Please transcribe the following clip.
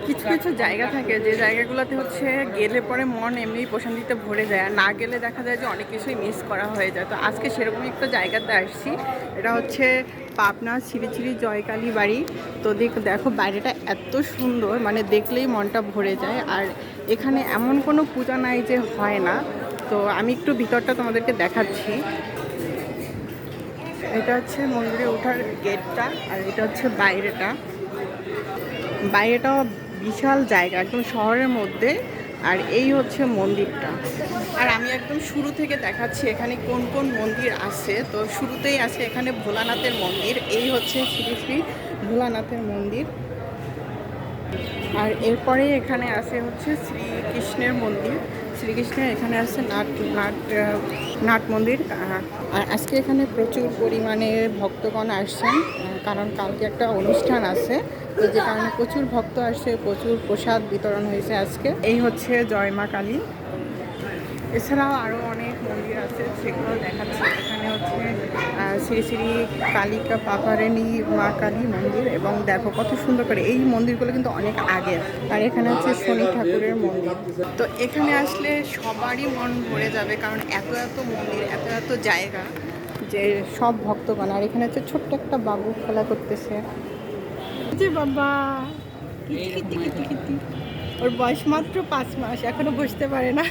কিছু কিছু জায়গা থাকে যে জায়গাগুলোতে হচ্ছে গেলে পরে মন এমনি প্রশান্তিতে ভরে যায়, আর না গেলে দেখা যায় যে অনেক কিছুই মিস করা হয়ে যায়। তো আজকে সেরকমই একটা জায়গাতে আসছি। এটা হচ্ছে পাবনা শ্রী শ্রী জয়কালী বাড়ি। তো দেখো বাইরেটা এত সুন্দর, মানে দেখলেই মনটা ভরে যায়। আর এখানে এমন কোনো পূজা নাই যে হয় না। তো আমি একটু ভিতরটা তোমাদেরকে দেখাচ্ছি। এটা হচ্ছে মন্দিরে ওঠার গেটটা, আর এটা হচ্ছে বাইরেটা। বাইরেটা বিশাল জায়গা, একদম শহরের মধ্যে। আর এই হচ্ছে মন্দিরটা। আর আমি একদম শুরু থেকে দেখাচ্ছি এখানে কোন কোন মন্দির আছে। তো শুরুতেই আছে এখানে ভোলানাথের মন্দির। এই হচ্ছে শ্রী শ্রী ভোলানাথের মন্দির। আর এরপরে এখানে আছে হচ্ছে শ্রীকৃষ্ণের মন্দির। শ্রীকৃষ্ণের এখানে আছে নাট মন্দির। আর আজকে এখানে প্রচুর পরিমাণে ভক্তগণ আসছেন, কারণ কালকে একটা অনুষ্ঠান আছে। তো যে কারণে প্রচুর ভক্ত আসছে, প্রচুর প্রসাদ বিতরণ হয়েছে আজকে। এই হচ্ছে জয় মা কালী। এছাড়াও আরও অনেক মন্দির আছে, সেগুলো দেখাচ্ছি। এখানে হচ্ছে শ্রী শ্রী কালিকা পাপারেণী মা কালী মন্দির। এবং দেখো কত সুন্দর করে, এই মন্দিরগুলো কিন্তু অনেক আগের। আর এখানে হচ্ছে শনি ঠাকুরের মন্দির। তো এখানে আসলে সবারই মন ভরে যাবে, কারণ এত এত মন্দির, এত এত জায়গা, যে সব ভক্তগণ। আর এখানে হচ্ছে ছোট্ট একটা বাবু খেলা করতেছে। যে বাবা কিতি কিতি কিতি কিতি, ওর বয়স মাত্র 5 মাস, এখনো বসতে পারে না।